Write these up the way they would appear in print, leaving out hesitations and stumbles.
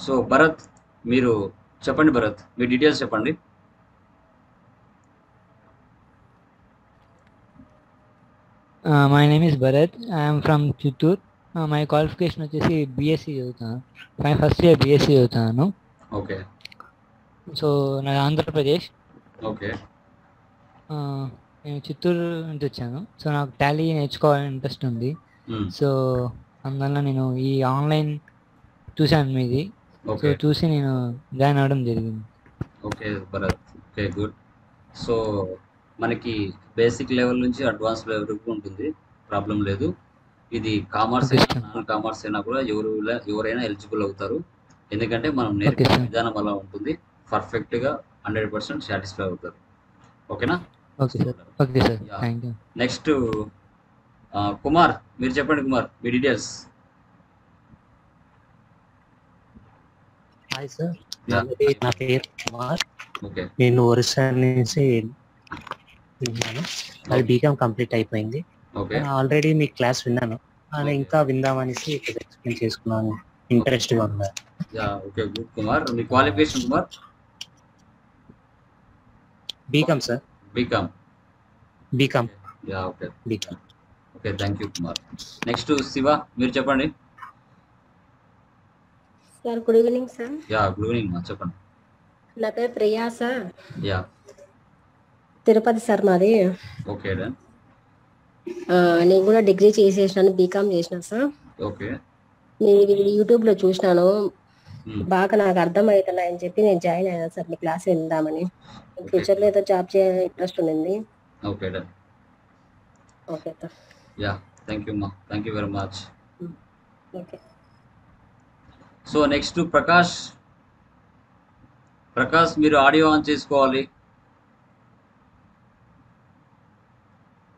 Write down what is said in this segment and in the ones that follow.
So Bharat, మీరు చెప్పండి. భరత్, మీ details చెప్పండి. My name is Bharat. I am from Chittoor. My qualification వచ్చేసి బీఎస్సీ చదువుతాను. ఫస్ట్ ఇయర్ బీఎస్సీ చదువుతాను. ఓకే. సో నాది ఆంధ్రప్రదేశ్. ఓకే. నేను చిత్తూరు నుంచి వచ్చాను. సో నాకు టాలీ నేర్చుకోవాలని ఇంట్రెస్ట్ ఉంది. సో అందువల్ల నేను ఈ ఆన్లైన్ చూశాను మీది. సో చూసి నేను జాయిన్ అవ్వడం జరిగింది. Okay Bharat, okay good. So మనకి బేసిక్ లెవెల్ నుంచి అడ్వాన్స్ లెవెల్ వరకు ఉంటుంది, ప్రాబ్లం లేదు. ఇది కామర్స్ అయినా నాన్ కామర్స్ అయినా కూడా ఎవరైనా ఎలిజిబుల్ అవుతారు. ఎందుకంటే మనం నేర్పే విధానం అలా ఉంటుంది. పర్ఫెక్ట్గా 100% సాటిస్ఫై అవుతారు. ఓకేనా? Okay sir. Okay sir, thank you. Next Kumar, మీరు చెప్పండి. కుమార్, మీ డీటెయిల్స్. హాయ్ సార్, నా పేరు కుమార్. నేను ఒరిస్సా నుంచి విన్నాను. అది బీకామ్ కంప్లీట్ అయిపోయింది. ఆల్రెడీ మీ క్లాస్ విన్నాను, కానీ ఇంకా విందామనేసి ఎక్స్ప్లెయిన్ చేసుకున్నాను. ఇంట్రెస్ట్ గా ఉన్నారు. Okay good Kumar. మీ qualification Kumar? BCom sir. BCom. Okay BCom. Okay, thank you Kumar. Next Shiva, మీరు చెప్పండి. Sir good evening sir. Good evening మా, చెప్పండి. నా పేరు ప్రియా సార్. తిరుపతి సార్ మాది. ఓకే. నేను కూడా డిగ్రీ చేసేసినాను, బీకామ్ చేసిన సార్. ఓకే. మీరు యూట్యూబ్ లో చూసినాను, బాగా నాకు అర్థం అవుతున్నాయని చెప్పి నేను జాయిన్ అయినా సార్ మీ క్లాస్ విందామని. ఫ్యూచర్ లో ఏదో జాబ్ చేయాలని ఇంట్రెస్ట్ ఉంది. Okay okay sir. Thank you మా, thank you very much. Okay. So next Prakash. Prakash, మీరు ఆడియో ఆన్ చేసుకోవాలి.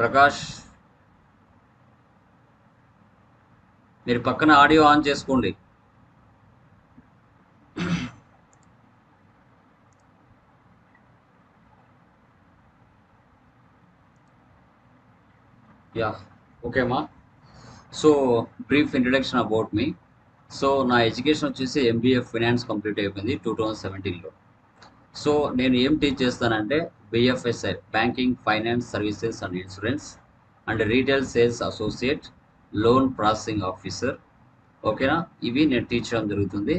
ప్రకాష్, మీరు పక్కన ఆడియో ఆన్ చేసుకోండి. ఓకే మా. So brief introduction about me. So నా ఎడ్యుకేషన్ వచ్చేసి ఎంబీఏ ఫైనాన్స్ కంప్లీట్ అయిపోయింది 2017లో. సో నేను ఏం టీచ్ చేస్తానంటే BFSI, banking, finance services and insurance and retail sales associate, loan processing officer. ఓకేనా? ఇవి నేను టీచ్ చేయడం జరుగుతుంది.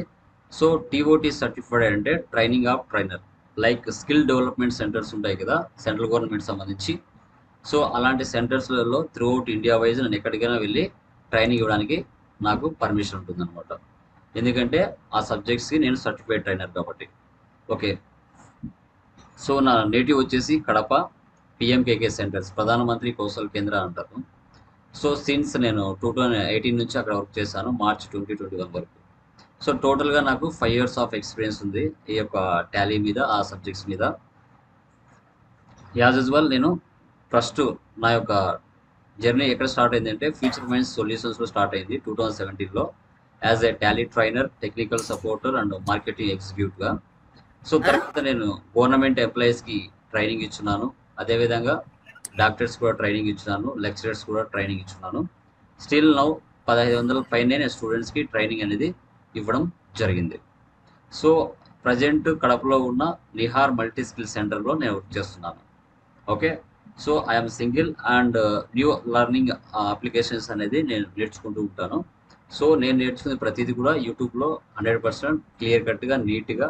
సో టీఓటీ సర్టిఫైడ్ అంటే training of trainer, like skill development centres ఉంటాయి కదా సెంట్రల్ గవర్నమెంట్ సంబంధించి. సో అలాంటి సెంటర్స్లలో త్రూఅవుట్ ఇండియా వైజ్ నేను ఎక్కడికైనా వెళ్ళి ట్రైనింగ్ ఇవ్వడానికి నాకు పర్మిషన్ ఉంటుందన్నమాట. ఎందుకంటే ఆ సబ్జెక్ట్స్కి నేను సర్టిఫైడ్ ట్రైనర్ కాబట్టి. ఓకే. సో నా నేటివ్ వచ్చేసి కడప, పిఎంకేకే సెంటర్స్, ప్రధానమంత్రి కౌశల్ కేంద్ర అంటారు. సో సిన్స్ నేను 2018 నుంచి అక్కడ వర్క్ చేశాను, మార్చ్ 2021 వరకు. సో టోటల్గా నాకు 5 years ఆఫ్ ఎక్స్పీరియన్స్ ఉంది ఈ యొక్క టాలీ మీద, ఆ సబ్జెక్ట్స్ మీద. యాజ్ యూజువల్ నేను ఫస్ట్ నా యొక్క జర్నీ ఎక్కడ స్టార్ట్ అయిందంటే ఫ్యూచర్ మైండ్స్ సొల్యూషన్స్లో స్టార్ట్ అయింది 2017లో, as a Tally trainer, technical supporter and marketing ఎగ్జిక్యూటివ్గా. సో తర్వాత నేను గవర్నమెంట్ ఎంప్లాయీస్కి ట్రైనింగ్ ఇచ్చున్నాను, అదేవిధంగా డాక్టర్స్ కూడా ట్రైనింగ్ ఇచ్చున్నాను, లెక్చరర్స్ కూడా ట్రైనింగ్ ఇచ్చున్నాను. స్టిల్ నౌ 1500 పైనే నేను స్టూడెంట్స్కి ట్రైనింగ్ అనేది ఇవ్వడం జరిగింది. సో ప్రజెంట్ కడపలో ఉన్న నిహార్ మల్టీ స్కిల్ సెంటర్లో నేను వర్క్ చేస్తున్నాను. Okay. So I'm single and new learning applications అనేది నేను నేర్చుకుంటూ ఉంటాను. సో నేను నేర్చుకునే ప్రతిదీ కూడా యూట్యూబ్లో 100% క్లియర్ కట్గా, నీట్గా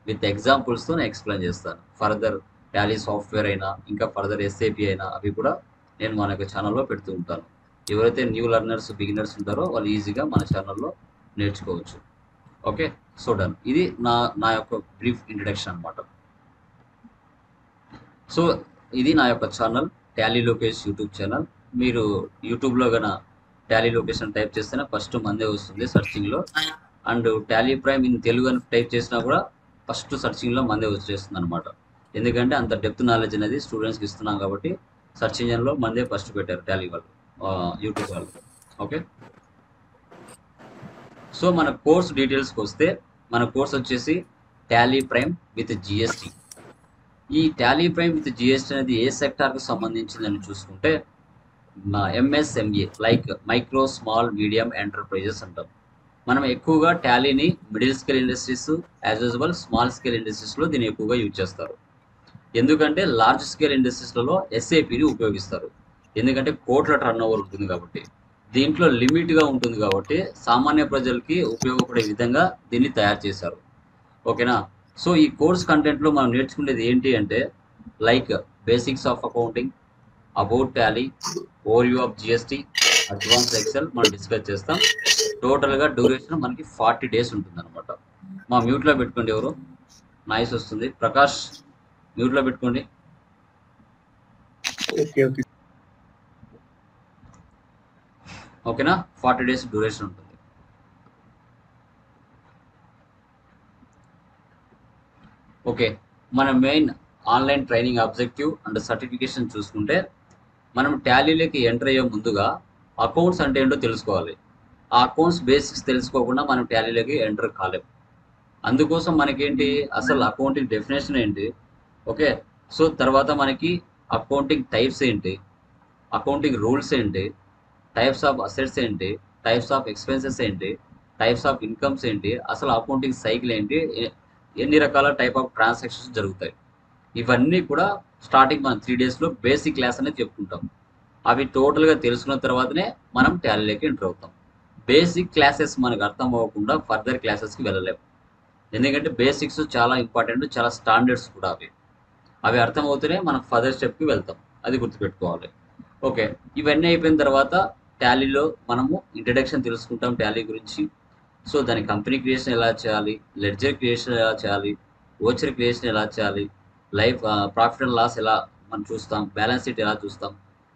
విత్ ఎగ్జాంపుల్స్తో నేను ఎక్స్ప్లెయిన్ చేస్తాను. ఫర్దర్ టాలీ సాఫ్ట్వేర్ అయినా, ఇంకా ఫర్దర్ ఎస్ఏపి అయినా, అవి కూడా నేను మన యొక్క ఛానల్లో పెడుతూ ఉంటాను. ఎవరైతే న్యూ లెర్నర్స్, బిగినర్స్ ఉంటారో వాళ్ళు ఈజీగా మన ఛానల్లో నేర్చుకోవచ్చు. ఓకే. So done. ఇది నా యొక్క బ్రీఫ్ ఇంట్రడక్షన్ అనమాట. సో ఇది నా యొక్క channel, Tally Lokesh YouTube channel. మీరు యూట్యూబ్లో కన్నా టాలీ లొకేషన్ టైప్ చేస్తేనే ఫస్ట్ మందే వస్తుంది సర్చింగ్లో. And Tally Prime in Telugu అని టైప్ చేసినా కూడా ఫస్ట్ సర్చింగ్లో మందే వచ్చేస్తుంది అనమాట. ఎందుకంటే అంత డెప్త్ నాలెడ్జ్ అనేది స్టూడెంట్స్కి ఇస్తున్నాం కాబట్టి సర్చ్ ఇంజన్లో మందే ఫస్ట్ పెట్టారు టాలీ వాళ్ళు, యూట్యూబ్ వాళ్ళు. ఓకే. సో మన కోర్స్ డీటెయిల్స్కి వస్తే, మన కోర్స్ వచ్చేసి టాలీ ప్రైమ్ విత్ జిఎస్టీ. ఈ టాలీ ప్రైమ్ విత్ జిఎస్టీ అనేది ఏ సెక్టార్కి సంబంధించిందని చూసుకుంటే MSME, like micro small medium enterprises అంటాం. మనం ఎక్కువగా టాలీని middle scale industries as usual small scale ఇండస్ట్రీస్లో దీన్ని ఎక్కువగా యూజ్ చేస్తారు. ఎందుకంటే లార్జ్ స్కేల్ ఇండస్ట్రీస్లలో ఎస్ఏపిని ఉపయోగిస్తారు. ఎందుకంటే కోట్ల టర్న్ ఓవర్ ఉంటుంది కాబట్టి, దీంట్లో లిమిట్గా ఉంటుంది కాబట్టి సామాన్య ప్రజలకి ఉపయోగపడే విధంగా దీన్ని తయారు చేశారు. ఓకేనా. సో ఈ కోర్స్ కంటెంట్లో మనం నేర్చుకునేది ఏంటి అంటే like basics of accounting, about Tally, overview of GST, advance Excel మనం డిస్కస్ చేస్తాం. టోటల్గా డ్యూరేషన్ మనకి 40 days ఉంటుంది అనమాట. మా మ్యూట్లో పెట్టుకోండి, ఎవరు నాయిస్ వస్తుంది. ప్రకాష్ మ్యూట్లో పెట్టుకోండి. ఓకేనా. 40 days డ్యూరేషన్ ఉంటుంది. ఓకే, మన main online training objective and certification చూసుకుంటే మనం టాలీలోకి ఎంటర్ అయ్యే ముందుగా అకౌంట్స్ అంటే ఏంటో తెలుసుకోవాలి. ఆ అకౌంట్స్ బేసిక్స్ తెలుసుకోకుండా మనం టాలీలోకి ఎంటర్ కాలేం. అందుకోసం మనకేంటి అసలు అకౌంటింగ్ డెఫినేషన్ ఏంటి, ఓకే. సో తర్వాత మనకి అకౌంటింగ్ టైప్స్ ఏంటి, అకౌంటింగ్ రూల్స్ ఏంటి, టైప్స్ ఆఫ్ అసెట్స్ ఏంటి, టైప్స్ ఆఫ్ ఎక్స్పెన్సెస్ ఏంటి, టైప్స్ ఆఫ్ ఇన్కమ్స్ ఏంటి, అసలు అకౌంటింగ్ సైకిల్ ఏంటి, ఎన్ని రకాల టైప్ ఆఫ్ ట్రాన్సాక్షన్స్ జరుగుతాయి, ఇవన్నీ కూడా స్టార్టింగ్ మనం 3 daysలో బేసిక్ క్లాస్ అనేది చెప్పుకుంటాం. అవి టోటల్గా తెలుసుకున్న తర్వాతనే మనం టాలీలోకి ఎంటర్ అవుతాం. బేసిక్ క్లాసెస్ మనకు అర్థం అవ్వకుండా ఫర్దర్ క్లాసెస్కి వెళ్ళలేము. ఎందుకంటే బేసిక్స్ చాలా ఇంపార్టెంట్, చాలా స్టాండర్డ్స్ కూడా అవి అర్థమవుతూనే మనం ఫర్దర్ స్టెప్కి వెళ్తాం. అది గుర్తుపెట్టుకోవాలి. ఓకే, ఇవన్నీ అయిపోయిన తర్వాత టాలీలో మనము ఇంట్రడక్షన్ తెలుసుకుంటాం టాలీ గురించి. సో దాని కంపెనీ క్రియేషన్ ఎలా చేయాలి, లెడ్జర్ క్రియేషన్ ఎలా చేయాలి, ఓచర్ క్రియేషన్ ఎలా చేయాలి, లైఫ్ ప్రాఫిట్ అండ్ లాస్ ఎలా మనం చూస్తాం, బ్యాలెన్స్ షీట్ ఎలా చూస్తాం,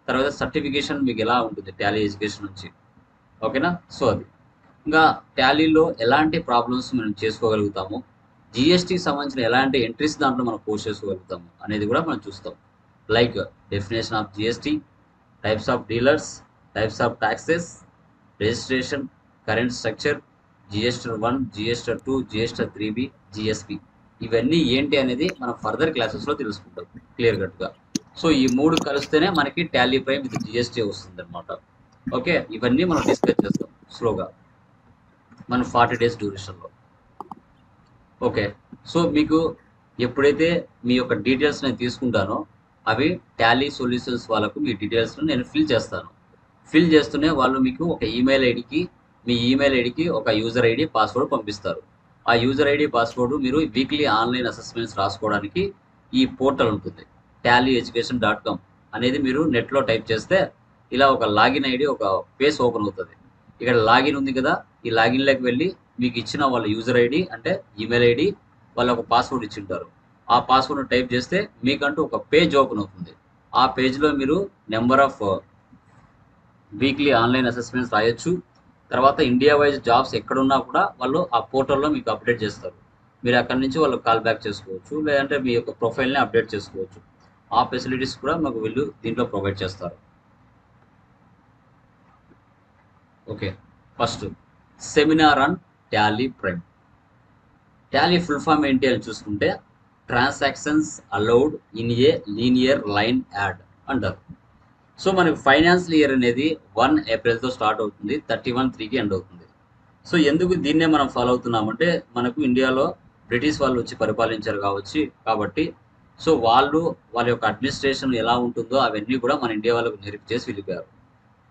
తర్వాత సర్టిఫికేషన్ మీకు ఎలా ఉంటుంది టాలీ ఎడ్యుకేషన్ నుంచి. ఓకేనా. సో అది ఇంకా టాలీలో ఎలాంటి ప్రాబ్లమ్స్ మనం చేసుకోగలుగుతాము, జిఎస్టీకి సంబంధించిన ఎలాంటి ఎంట్రీస్ దాంట్లో మనం పోస్ట్ చేసుకోగలుగుతాము అనేది కూడా మనం చూస్తాం. Like definition of GST, types of dealers, types of taxes, registration, current structure, GSTR 1, GSTR 2, GSTR 3B, GSP, ఇవన్నీ ఏంటి అనేది మనం ఫర్దర్ క్లాసెస్లో తెలుసుకుంటాం క్లియర్ కట్గా. సో ఈ 3 కలిస్తేనే మనకి టాలీ ప్రైమ్ విత్ జిఎస్టీ వస్తుంది అనమాట. ఓకే, ఇవన్నీ మనం డిస్కస్ చేస్తాం స్లోగా మన 40 days డ్యూరేషన్లో. ఓకే, సో మీకు ఎప్పుడైతే మీ యొక్క డీటెయిల్స్ నేను తీసుకుంటానో అవి టాలీ సొల్యూషన్స్ వాళ్ళకు మీ డీటెయిల్స్ను నేను ఫిల్ చేస్తాను. ఫిల్ చేస్తూనే వాళ్ళు మీకు ఒక ఈమెయిల్ ఐడికి, మీ ఈమెయిల్ ఐడికి ఒక యూజర్ ఐడి పాస్వర్డ్ పంపిస్తారు. ఆ యూజర్ ఐడి పాస్వర్డ్ మీరు వీక్లీ ఆన్లైన్ అసెస్మెంట్స్ రాసుకోవడానికి ఈ పోర్టల్ ఉంటుంది tallyeducation.com అనేది మీరు నెట్లో టైప్ చేస్తే ఇలా ఒక లాగిన్ ఐడి, ఒక పేజ్ ఓపెన్ అవుతుంది. ఇక్కడ లాగిన్ ఉంది కదా, ఈ లాగిన్లోకి వెళ్ళి మీకు ఇచ్చిన వాళ్ళ యూజర్ ఐడి అంటే ఈమెయిల్ ఐడి, వాళ్ళు ఒక పాస్వర్డ్ ఇచ్చి ఉంటారు. ఆ పాస్వర్డ్ టైప్ చేస్తే మీకంటూ ఒక పేజ్ ఓపెన్ అవుతుంది. ఆ పేజ్లో మీరు number of weekly online assessments రాయొచ్చు. తర్వాత ఇండియా వైజ్ జాబ్స్ ఎక్కడున్నా కూడా వాళ్ళు ఆ పోర్టల్లో మీకు అప్డేట్ చేస్తారు. మీరు అక్కడి నుంచి వాళ్ళు కాల్ బ్యాక్ చేసుకోవచ్చు, లేదంటే మీ యొక్క ప్రొఫైల్ని అప్డేట్ చేసుకోవచ్చు. ఆ ఫెసిలిటీస్ కూడా మాకు వీళ్ళు దీంట్లో ప్రొవైడ్ చేస్తారు. Okay, first seminar on Tally prime. Tally full form ఏంటి అని చూసుకుంటే transactions allowed in a linear line add అంటారు. సో మనకి ఫైనాన్షియల్ ఇయర్ అనేది 1 April స్టార్ట్ అవుతుంది, 31/3 ఎండ్ అవుతుంది. సో ఎందుకు దీన్నే మనం ఫాలో అవుతున్నామంటే మనకు ఇండియాలో బ్రిటిష్ వాళ్ళు వచ్చి పరిపాలించారు కాబట్టి సో వాళ్ళ యొక్క అడ్మినిస్ట్రేషన్ ఎలా ఉంటుందో అవన్నీ కూడా మన ఇండియా వాళ్ళకు నేర్పించేసి వెళ్ళిపోయారు.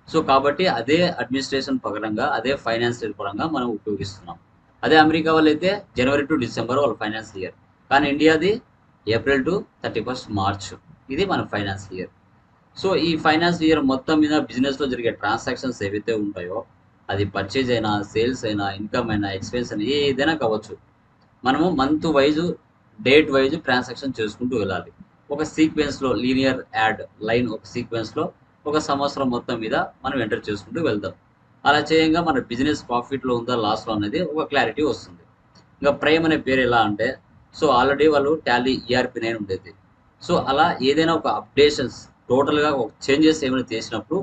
సో కాబట్టి అదే అడ్మినిస్ట్రేషన్ పరంగా, అదే ఫైనాన్షియల్ పరంగా మనం ఉపయోగిస్తున్నాం. అదే అమెరికా వాళ్ళు అయితే January to December వాళ్ళ ఫైనాన్షియల్ ఇయర్, కానీ ఇండియాది April to 31st March, ఇది మన ఫైనాన్షియల్ ఇయర్. సో ఈ ఫైనాన్షియల్ ఇయర్ మొత్తం మీద బిజినెస్లో జరిగే ట్రాన్సాక్షన్స్ ఏవైతే ఉంటాయో, అది పర్చేజ్ అయినా, సేల్స్ అయినా, ఇన్కమ్ అయినా, ఎక్స్పెన్స్ అయినా, ఏదైనా కావచ్చు, మనము month wise, date wise transaction చేసుకుంటూ వెళ్ళాలి. ఒక సీక్వెన్స్లో లీనియర్ యాడ్ లైన్, ఒక సీక్వెన్స్లో ఒక సంవత్సరం మొత్తం మీద మనం ఎంటర్ చేసుకుంటూ వెళ్దాం. అలా చేయంగా మన బిజినెస్ ప్రాఫిట్లో ఉందా, లాస్లో అనేది ఒక క్లారిటీ వస్తుంది. ఇంకా ప్రైమ్ అనే పేరు ఎలా అంటే, సో ఆల్రెడీ వాళ్ళు టాలీ ERP 9 ఉండేది. సో అలా ఏదైనా ఒక అప్డేషన్స్ టోటల్గా ఒక చేంజెస్ ఏమైనా చేసినప్పుడు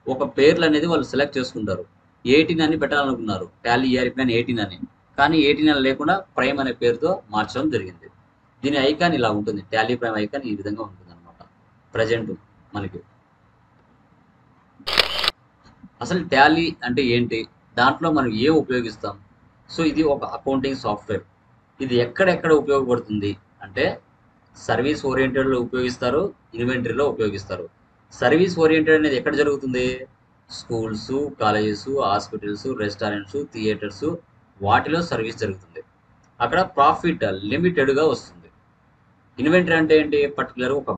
ఒక పేర్లు అనేది వాళ్ళు సెలెక్ట్ చేసుకుంటారు. 18 అని పెట్టాలనుకున్నారు, టాలీ ERP 9 18 అని, కానీ 18 అని లేకుండా ప్రైమ్ అనే పేరుతో మార్చడం జరిగింది. దీని ఐకాన్ ఇలా ఉంటుంది, టాలీ ప్రైమ్ ఐకాన్ ఈ విధంగా ఉంటుంది అనమాట ప్రజెంట్ మనకి. అసలు టాలీ అంటే ఏంటి, దాంట్లో మనం ఏం ఉపయోగిస్తాం? సో ఇది ఒక అకౌంటింగ్ సాఫ్ట్వేర్. ఇది ఎక్కడెక్కడ ఉపయోగపడుతుంది అంటే సర్వీస్ ఓరియంటెడ్లో ఉపయోగిస్తారు, ఇన్వెంటరీలో ఉపయోగిస్తారు. సర్వీస్ ఓరియంటెడ్ అనేది ఎక్కడ జరుగుతుంది? Schools, colleges, hospitals, restaurants, theatres, వాటిలో సర్వీస్ జరుగుతుంది. అక్కడ ప్రాఫిట్ లిమిటెడ్గా వస్తుంది. ఇన్వెంటరీ అంటే ఏంటి? పర్టికులర్ ఒక